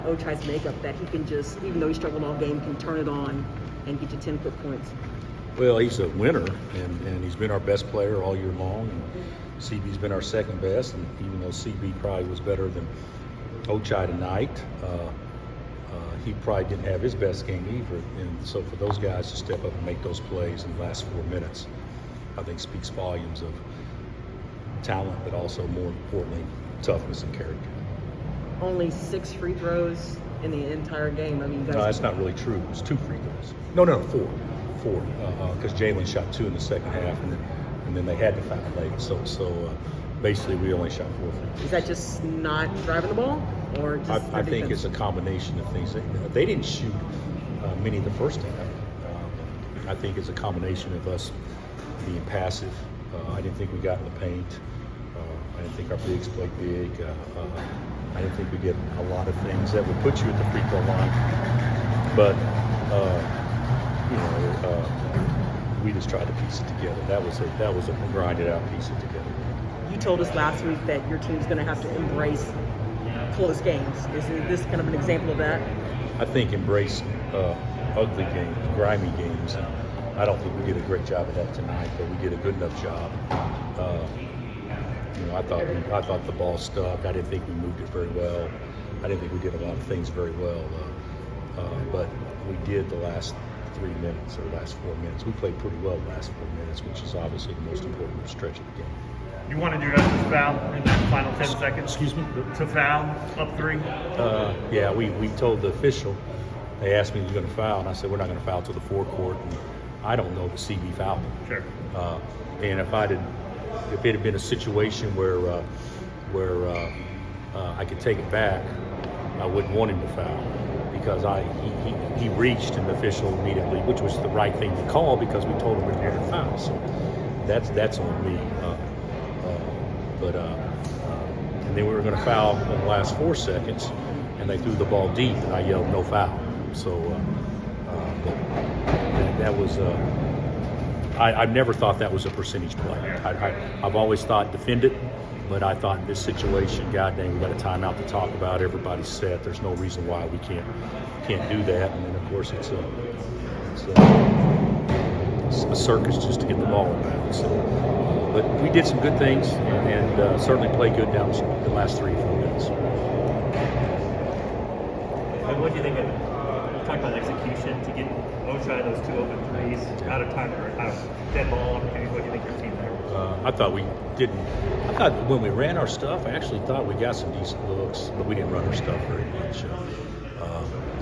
Ochai's makeup that he can just, even though he struggled all game, can turn it on and get you 10 quick points? Well, he's a winner, and he's been our best player all year long. And CB's been our second best, and even though CB probably was better than Ochai tonight, he probably didn't have his best game either. And so for those guys to step up and make those plays in the last 4 minutes, I think speaks volumes of talent, but also more importantly, toughness and character. Only 6 free throws in the entire game. I mean, No, that's not really true. It was 2 free throws. No, 4. Because Jalen shot 2 in the second half, and then they had to foul late. So basically, we only shot 4 free throws. Is that just not driving the ball, or just I think it's a combination of things. They didn't shoot many of the first half. I think it's a combination of us being passive. I didn't think we got in the paint. I didn't think our bigs played big. I didn't think we did a lot of things that would put you at the free throw line. But we just tried to piece it together. That was a grinded out piece it together. You told us last week that your team's going to have to embrace close games. Is this kind of an example of that? I think embrace ugly games, grimy games. And I don't think we did a great job of that tonight, but we did a good enough job. I thought the ball stuck. I didn't think we moved it very well. I didn't think we did a lot of things very well. But we did the last 3 minutes or last 4 minutes. We played pretty well the last 4 minutes, which is obviously the most important stretch of the game. You wanted your guys to foul in that final 10 seconds? Excuse me? To foul up 3? Yeah, we told the official. They asked me if we were going to foul, and I said we're not going to foul till the forecourt. And I don't know the CB fouled him. Sure. And if it had been a situation where I could take it back, I wouldn't want him to foul because he reached an official immediately, which was the right thing to call because we told him we were going to foul. So that's on me. And then we were going to foul in the last 4 seconds, and they threw the ball deep, and I yelled no foul. So that was. I've never thought that was a percentage play. I've always thought defend it, but I thought in this situation, God dang, we got a timeout to talk about. Everybody's set. There's no reason why we can't do that. And then of course it's a circus just to get the ball back. So, but we did some good things and certainly played good down the last 3 or 4 minutes. And what do you think of? You talked about execution to get Ochai those 2 open threes out of time or out of dead ball opportunities. What do you think your team there? I thought we didn't. I thought when we ran our stuff, I actually thought we got some decent looks, but we didn't run our stuff very much.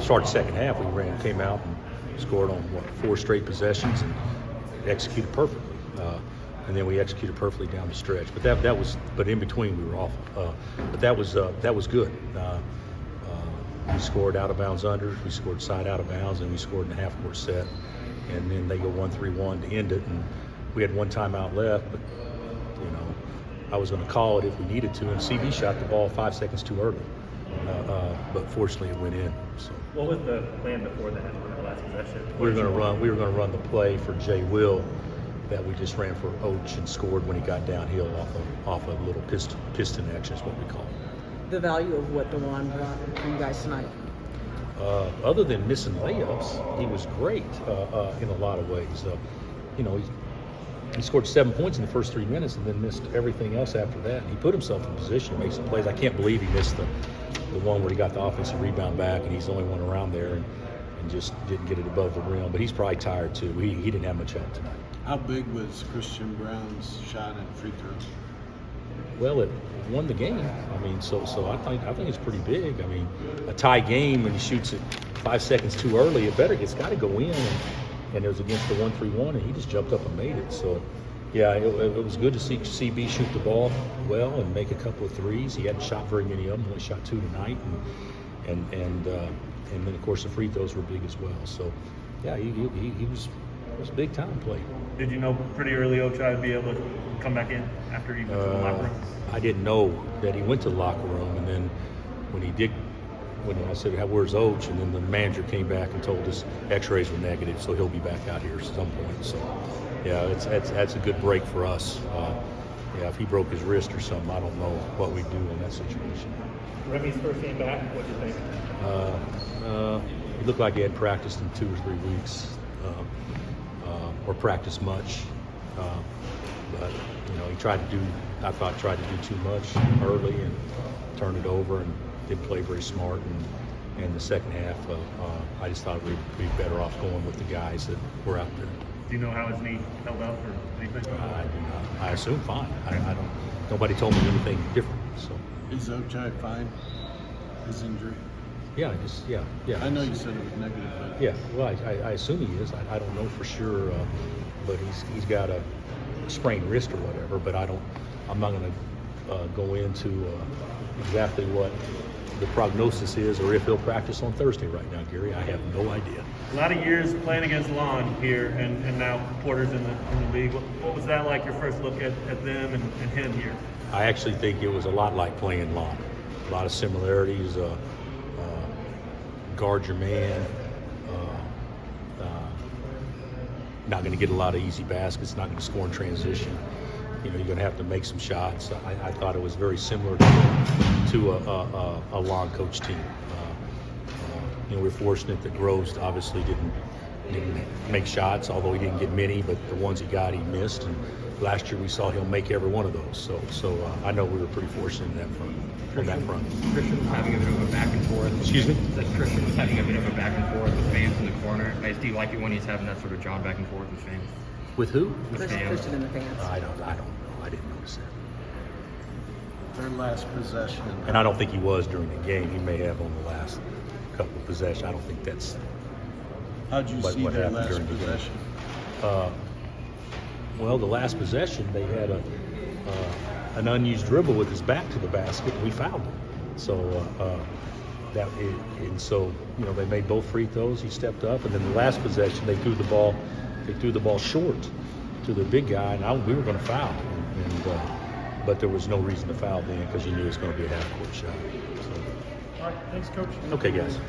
Started second half, came out and scored on 4 straight possessions and executed perfectly. And then we executed perfectly down the stretch. But in between we were awful. But that was good. We scored out of bounds unders, we scored side out of bounds, and we scored in a half-court set. And then they go 1-3-1 to end it, and we had 1 timeout left, but, I was going to call it if we needed to, and CB shot the ball 5 seconds too early. But fortunately it went in. So. What was the plan before that on the last possession? We were going to run the play for Jay Will that we just ran for Och and scored when he got downhill off of a little piston action is what we call it. The value of what DeJuan brought for you guys tonight? Other than missing layups, he was great in a lot of ways. He scored 7 points in the first 3 minutes and then missed everything else after that. And he put himself in position to make some plays. I can't believe he missed the one where he got the offensive rebound back and he's the only one around there and just didn't get it above the rim. But he's probably tired too. He didn't have much help tonight. How big was Christian Braun's shot and free throws? Well, it won the game. I mean, so I think it's pretty big. I mean, a tie game and he shoots it 5 seconds too early, it's got to go in. And it was against the 1-3-1, and he just jumped up and made it. So, yeah, it was good to see CB shoot the ball well and make a couple of threes. He hadn't shot very many of them; only shot 2 tonight, and then of course the free throws were big as well. So, yeah, he was a big time play. Did you know pretty early Ochai would be able to come back in after he went to the locker room? I didn't know that he went to the locker room, and then when he did. When I said, where's Och? And then the manager came back and told us x-rays were negative, so he'll be back out here at some point. So, yeah, that's a good break for us. If he broke his wrist or something, I don't know what we'd do in that situation. Remy's first game back. What do you think? He looked like he had practiced in 2 or 3 weeks, or practiced much. But he tried to do too much early and turned it over and didn't play very smart. And in the second half, I just thought we'd be better off going with the guys that were out there. Do you know how his knee held up or anything? I do not. I assume fine. I don't. Nobody told me anything different. So. Is Ochai fine? His injury? Yeah. I know you said it was negative, but Yeah. Well, I assume he is. I don't know for sure, but he's got a sprained wrist or whatever. But I'm not going to go into exactly what the prognosis is or if he'll practice on Thursday right now, Gary. I have no idea. A lot of years playing against Lon here, and now Porter's in the league. What was that like, your first look at them and him here? I actually think it was a lot like playing Lon. A lot of similarities. Guard your man. Not going to get a lot of easy baskets. Not going to score in transition. You're going to have to make some shots. I thought it was very similar to a Lon coach team. We're fortunate that Groves obviously didn't make shots, although he didn't get many, but the ones he got, he missed. And last year we saw him make every one of those. So I know we were pretty fortunate in that front. On that front. Christian was having a bit of a back and forth. Excuse me? That Christian was having a bit of a back and forth with fans in the corner. Do you like it when he's having that sort of John back and forth with fans? With who? With fans. Christian and the fans. I don't know. I didn't notice that. their last possession. And I don't think he was during the game. He may have on the last couple of possessions. I don't think that's How'd you see what their happened last during the game. possession? Well, the last possession, they had an unused dribble with his back to the basket, and we fouled him. So they made both free throws. He stepped up, and then the last possession, they threw the ball short to the big guy, and we were going to foul. But there was no reason to foul then because you knew it was going to be a half-court shot. So. All right, thanks, Coach. Okay, guys.